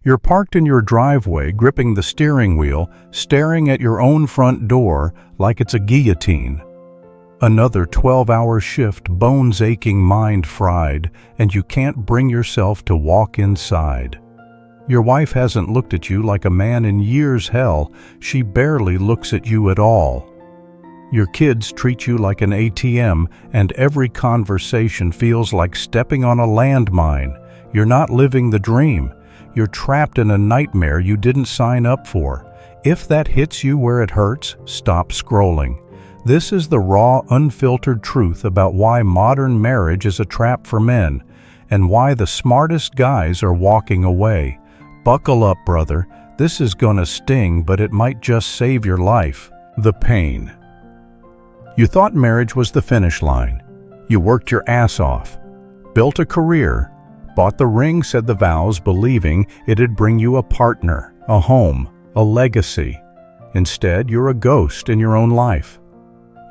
You're parked in your driveway, gripping the steering wheel, staring at your own front door like it's a guillotine. Another 12-hour shift, bones aching, mind fried, and you can't bring yourself to walk inside. Your wife hasn't looked at you like a man in years. Hell, she barely looks at you at all. Your kids treat you like an ATM, and every conversation feels like stepping on a landmine. You're not living the dream. You're trapped in a nightmare you didn't sign up for. If that hits you where it hurts, stop scrolling. This is the raw, unfiltered truth about why modern marriage is a trap for men, and why the smartest guys are walking away. Buckle up, brother. This is gonna sting, but it might just save your life. The pain. You thought marriage was the finish line. You worked your ass off, built a career, bought the ring, said the vows, believing it'd bring you a partner, a home, a legacy. Instead, you're a ghost in your own life.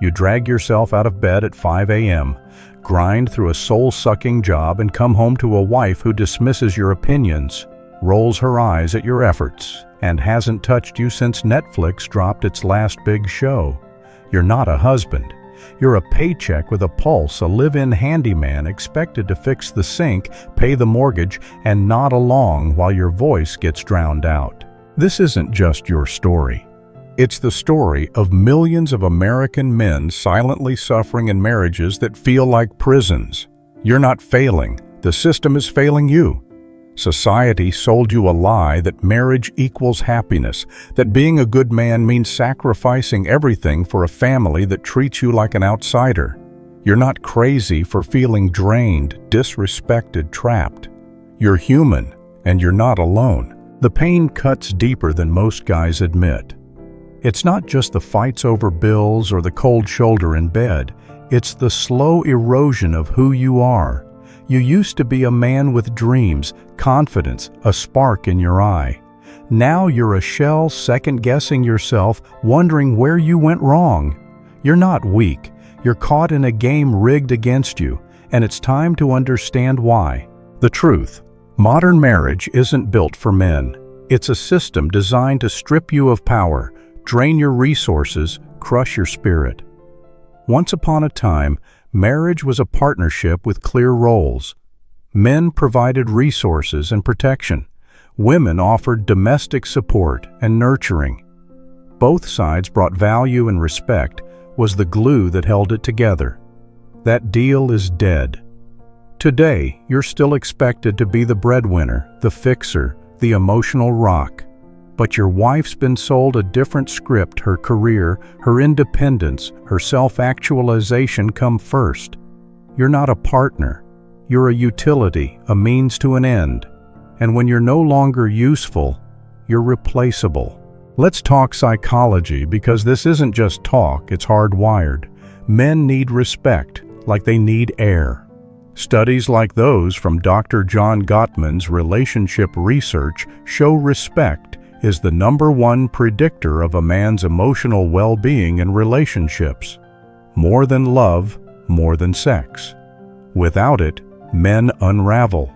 You drag yourself out of bed at 5 a.m., grind through a soul-sucking job, and come home to a wife who dismisses your opinions, rolls her eyes at your efforts, and hasn't touched you since Netflix dropped its last big show. You're not a husband. You're a paycheck with a pulse, a live-in handyman expected to fix the sink, pay the mortgage, and nod along while your voice gets drowned out. This isn't just your story. It's the story of millions of American men silently suffering in marriages that feel like prisons. You're not failing. The system is failing you. Society sold you a lie that marriage equals happiness, that being a good man means sacrificing everything for a family that treats you like an outsider. You're not crazy for feeling drained, disrespected, trapped. You're human, and you're not alone. The pain cuts deeper than most guys admit. It's not just the fights over bills or the cold shoulder in bed. It's the slow erosion of who you are. You used to be a man with dreams, confidence, a spark in your eye. Now you're a shell, second-guessing yourself, wondering where you went wrong. You're not weak. You're caught in a game rigged against you, and it's time to understand why. The truth: modern marriage isn't built for men. It's a system designed to strip you of power, drain your resources, crush your spirit. Once upon a time, marriage was a partnership with clear roles. Men provided resources and protection. Women offered domestic support and nurturing. Both sides brought value, and respect was the glue that held it together. That deal is dead. Today, you're still expected to be the breadwinner, the fixer, the emotional rock. But your wife's been sold a different script. Her career, her independence, her self-actualization come first. You're not a partner. You're a utility, a means to an end. And when you're no longer useful, you're replaceable. Let's talk psychology, because this isn't just talk, it's hardwired. Men need respect, like they need air. Studies like those from Dr. John Gottman's relationship research show respect is the #1 predictor of a man's emotional well-being in relationships. More than love, more than sex. Without it, men unravel.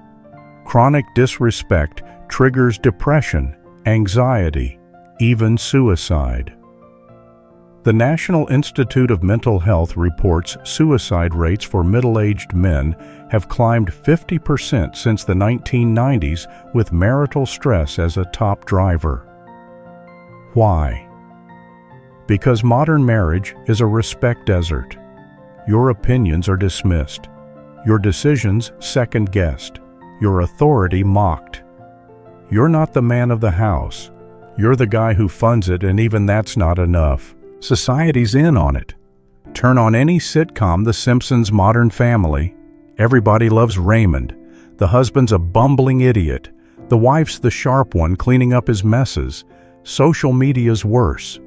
Chronic disrespect triggers depression, anxiety, even suicide. The National Institute of Mental Health reports suicide rates for middle-aged men have climbed 50% since the 1990s, with marital stress as a top driver. Why? Because modern marriage is a respect desert. Your opinions are dismissed. Your decisions second-guessed. Your authority mocked. You're not the man of the house. You're the guy who funds it, and even that's not enough. Society's in on it. Turn on any sitcom, The Simpsons, Modern Family. Everybody loves Raymond. The husband's a bumbling idiot. The wife's the sharp one cleaning up his messes. Social media's worse.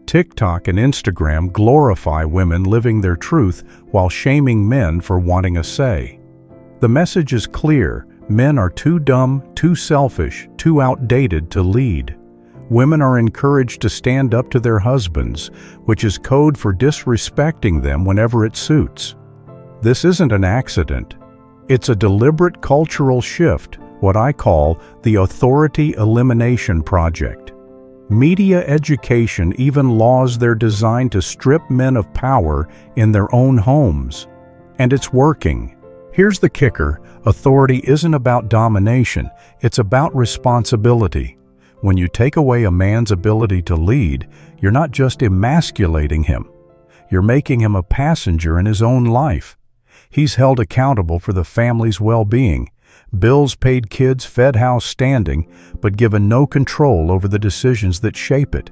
TikTok and Instagram glorify women living their truth while shaming men for wanting a say. The message is clear. Men are too dumb, too selfish, too outdated to lead. Women are encouraged to stand up to their husbands, which is code for disrespecting them whenever it suits. This isn't an accident. It's a deliberate cultural shift, what I call the authority elimination project. Media education even laws they're designed to strip men of power in their own homes. And it's working. Here's the kicker: authority isn't about domination, it's about responsibility. When you take away a man's ability to lead, you're not just emasculating him, you're making him a passenger in his own life. He's held accountable for the family's well-being, bills paid, kids fed, house standing, but given no control over the decisions that shape it.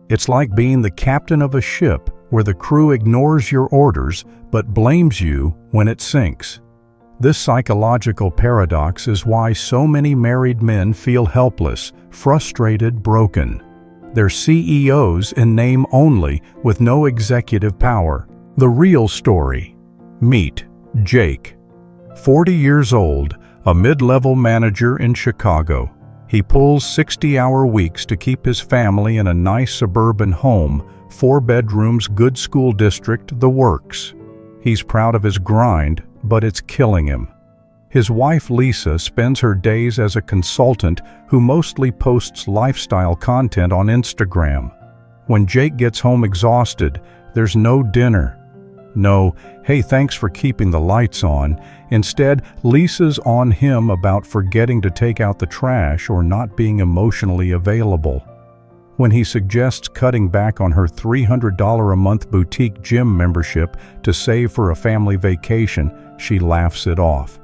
It's like being the captain of a ship where the crew ignores your orders but blames you when it sinks. This psychological paradox is why so many married men feel helpless, frustrated, broken. They're CEOs in name only, with no executive power. The real story. Meet Jake. 40 years old, a mid-level manager in Chicago. He pulls 60-hour weeks to keep his family in a nice suburban home, 4 bedrooms, good school district, the works. He's proud of his grind, but it's killing him. His wife Lisa spends her days as a consultant who mostly posts lifestyle content on Instagram. When Jake gets home exhausted, there's no dinner. No, hey, thanks for keeping the lights on. Instead, Lisa's on him about forgetting to take out the trash or not being emotionally available. When he suggests cutting back on her $300 a month boutique gym membership to save for a family vacation, she laughs it off.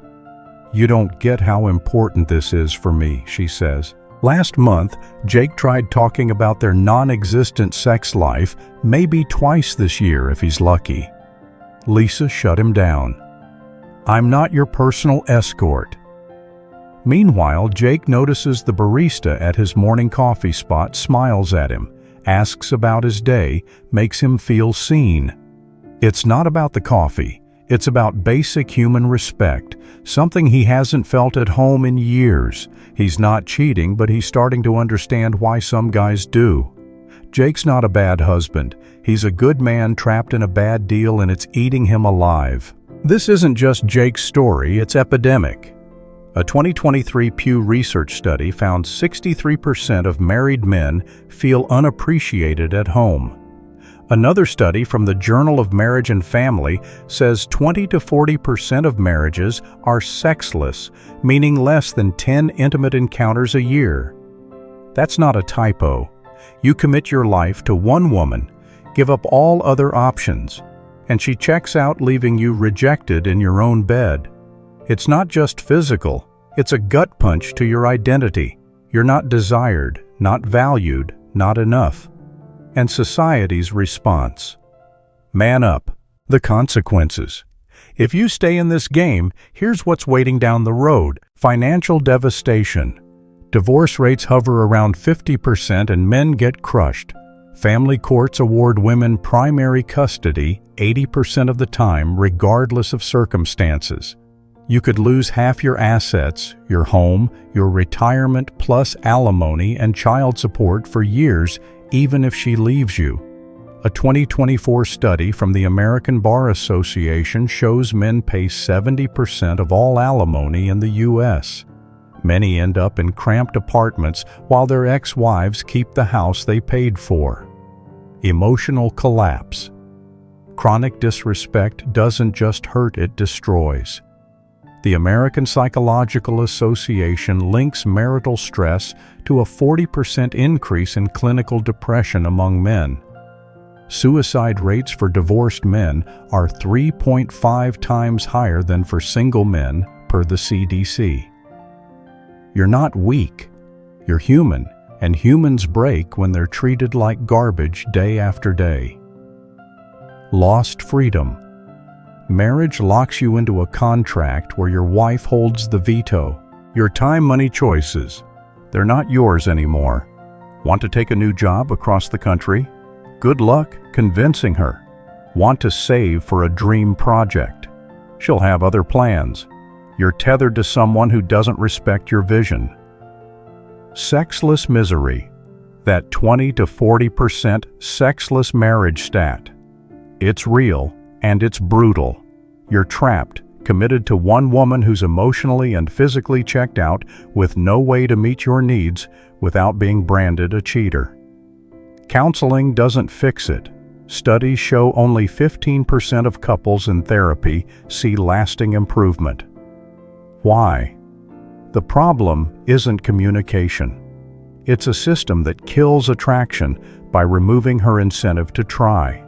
"You don't get how important this is for me," she says. Last month, Jake tried talking about their non-existent sex life, maybe twice this year if he's lucky. Lisa shut him down. "I'm not your personal escort." Meanwhile, Jake notices the barista at his morning coffee spot smiles at him, asks about his day, makes him feel seen. It's not about the coffee. It's about basic human respect, something he hasn't felt at home in years. He's not cheating, but he's starting to understand why some guys do. Jake's not a bad husband. He's a good man trapped in a bad deal, and it's eating him alive. This isn't just Jake's story, it's epidemic. A 2023 Pew Research study found 63% of married men feel unappreciated at home. Another study from the Journal of Marriage and Family says 20 to 40% of marriages are sexless, meaning less than 10 intimate encounters a year. That's not a typo. You commit your life to one woman, give up all other options, and she checks out, leaving you rejected in your own bed. It's not just physical, it's a gut punch to your identity. You're not desired, not valued, not enough. And society's response: man up. The consequences. If you stay in this game, here's what's waiting down the road: financial devastation. Divorce rates hover around 50% and men get crushed. Family courts award women primary custody 80% of the time, regardless of circumstances. You could lose half your assets, your home, your retirement, plus alimony and child support for years, even if she leaves you. A 2024 study from the American Bar Association shows men pay 70% of all alimony in the U.S. Many end up in cramped apartments while their ex-wives keep the house they paid for. Emotional collapse. Chronic disrespect doesn't just hurt, it destroys. The American Psychological Association links marital stress to a 40% increase in clinical depression among men. Suicide rates for divorced men are 3.5 times higher than for single men, per the CDC. You're not weak. You're human, and humans break when they're treated like garbage day after day. Lost freedom. Marriage locks you into a contract where your wife holds the veto. Your time, money choices, they're not yours anymore. Want to take a new job across the country? Good luck convincing her. Want to save for a dream project? She'll have other plans. You're tethered to someone who doesn't respect your vision. Sexless misery. That 20 to 40% sexless marriage stat. It's real and it's brutal. You're trapped, committed to one woman who's emotionally and physically checked out with no way to meet your needs without being branded a cheater. Counseling doesn't fix it. Studies show only 15% of couples in therapy see lasting improvement. Why? The problem isn't communication. It's a system that kills attraction by removing her incentive to try.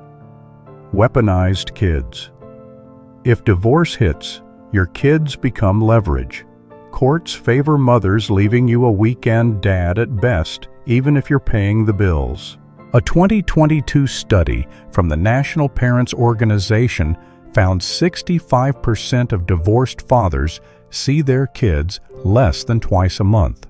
Weaponized kids. If divorce hits, your kids become leverage. Courts favor mothers, leaving you a weekend dad at best, even if you're paying the bills. A 2022 study from the National Parents Organization found 65% of divorced fathers see their kids less than twice a month.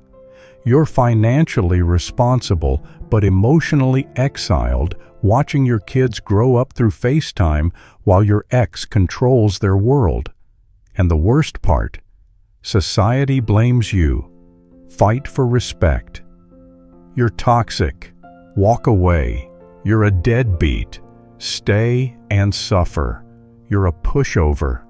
You're financially responsible but emotionally exiled, watching your kids grow up through FaceTime while your ex controls their world. And the worst part, society blames you. Fight for respect. You're toxic. Walk away. You're a deadbeat. Stay and suffer. You're a pushover.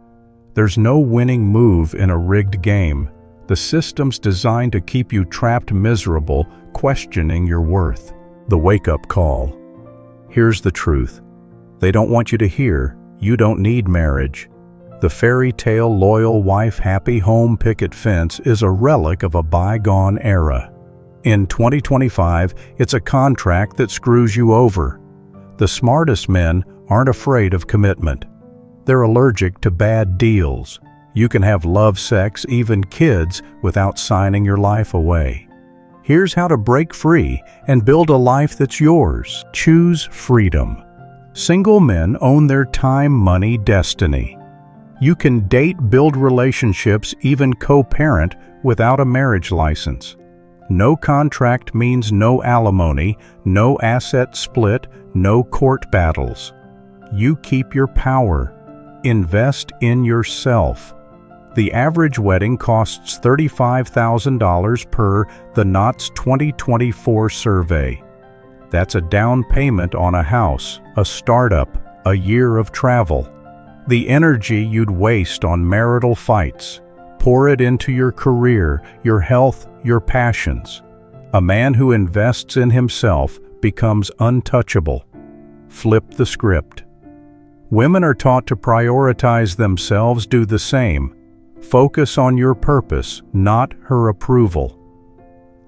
There's no winning move in a rigged game. The system's designed to keep you trapped miserable, questioning your worth. The wake-up call. Here's the truth. They don't want you to hear, you don't need marriage. The fairy tale loyal wife happy home picket fence is a relic of a bygone era. In 2025, it's a contract that screws you over. The smartest men aren't afraid of commitment. They're allergic to bad deals. You can have love, sex, even kids without signing your life away. Here's how to break free and build a life that's yours. Choose freedom. Single men own their time, money, destiny. You can date, build relationships, even co-parent without a marriage license. No contract means no alimony, no asset split, no court battles. You keep your power. Invest in yourself. The average wedding costs $35,000 per the Knott's 2024 survey. That's a down payment on a house, a startup, a year of travel. The energy you'd waste on marital fights, pour it into your career, your health, your passions. A man who invests in himself becomes untouchable. Flip the script. Women are taught to prioritize themselves. Do the same. Focus on your purpose, not her approval.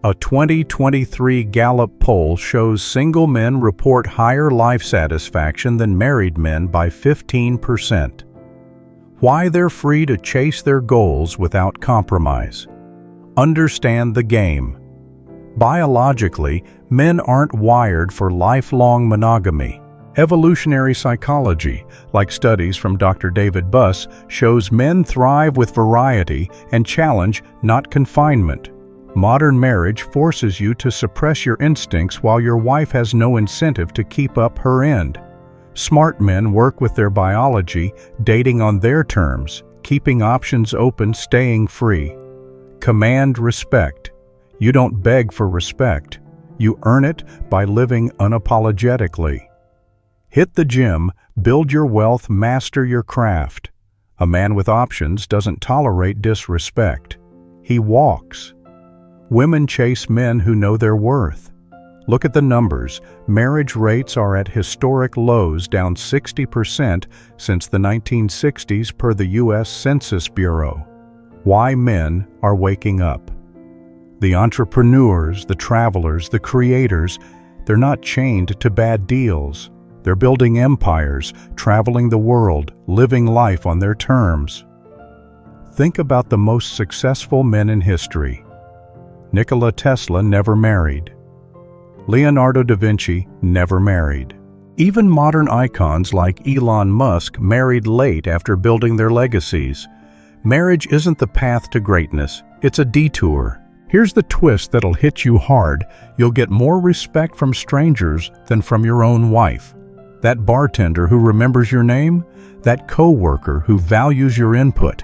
A 2023 Gallup poll shows single men report higher life satisfaction than married men by 15%. Why they're free to chase their goals without compromise. Understand the game. Biologically, men aren't wired for lifelong monogamy. Evolutionary psychology, like studies from Dr. David Buss, shows men thrive with variety and challenge, not confinement. Modern marriage forces you to suppress your instincts while your wife has no incentive to keep up her end. Smart men work with their biology, dating on their terms, keeping options open, staying free. Command respect. You don't beg for respect. You earn it by living unapologetically. Hit the gym, build your wealth, master your craft. A man with options doesn't tolerate disrespect. He walks. Women chase men who know their worth. Look at the numbers. Marriage rates are at historic lows, down 60% since the 1960s per the U.S. Census Bureau. Why men are waking up. The entrepreneurs, the travelers, the creators, they're not chained to bad deals. They're building empires, traveling the world, living life on their terms. Think about the most successful men in history. Nikola Tesla never married. Leonardo da Vinci never married. Even modern icons like Elon Musk married late after building their legacies. Marriage isn't the path to greatness, it's a detour. Here's the twist that'll hit you hard. You'll get more respect from strangers than from your own wife. That bartender who remembers your name, that coworker who values your input.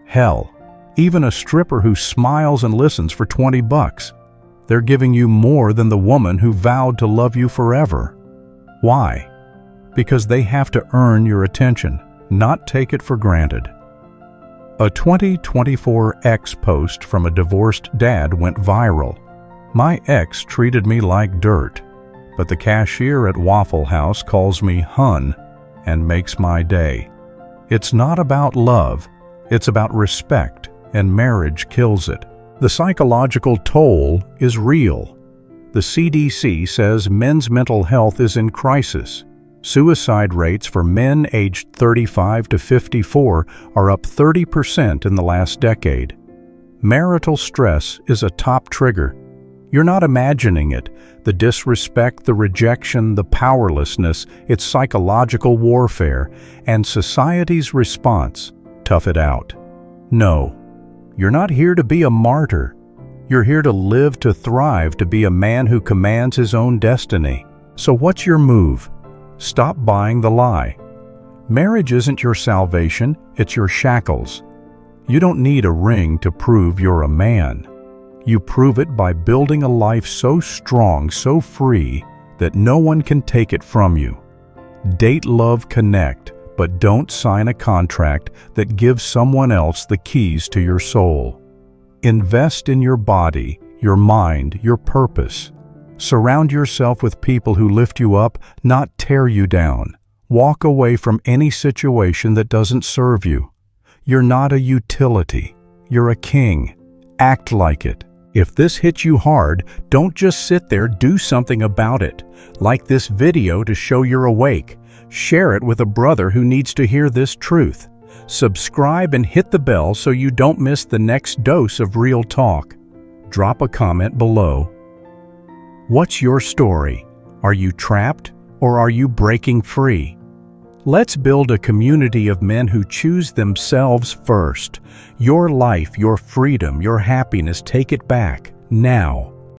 Hell, even a stripper who smiles and listens for $20. They're giving you more than the woman who vowed to love you forever. Why? Because they have to earn your attention, not take it for granted. A 2024 ex post from a divorced dad went viral. My ex treated me like dirt, but the cashier at Waffle House calls me hun and makes my day. It's not about love, it's about respect, and marriage kills it. The psychological toll is real. The CDC says men's mental health is in crisis. Suicide rates for men aged 35 to 54 are up 30% in the last decade. Marital stress is a top trigger. You're not imagining it. The disrespect, the rejection, the powerlessness, it's psychological warfare, and society's response: tough it out. No, you're not here to be a martyr. You're here to live, to thrive, to be a man who commands his own destiny. So what's your move? Stop buying the lie. Marriage isn't your salvation, it's your shackles. You don't need a ring to prove you're a man. You prove it by building a life so strong, so free, that no one can take it from you. Date, love, connect, but don't sign a contract that gives someone else the keys to your soul. Invest in your body, your mind, your purpose. Surround yourself with people who lift you up, not tear you down. Walk away from any situation that doesn't serve you. You're not a utility. You're a king. Act like it. If this hits you hard, don't just sit there, do something about it. Like this video to show you're awake. Share it with a brother who needs to hear this truth. Subscribe and hit the bell so you don't miss the next dose of real talk. Drop a comment below. What's your story? Are you trapped or are you breaking free? Let's build a community of men who choose themselves first. Your life, your freedom, your happiness, take it back now.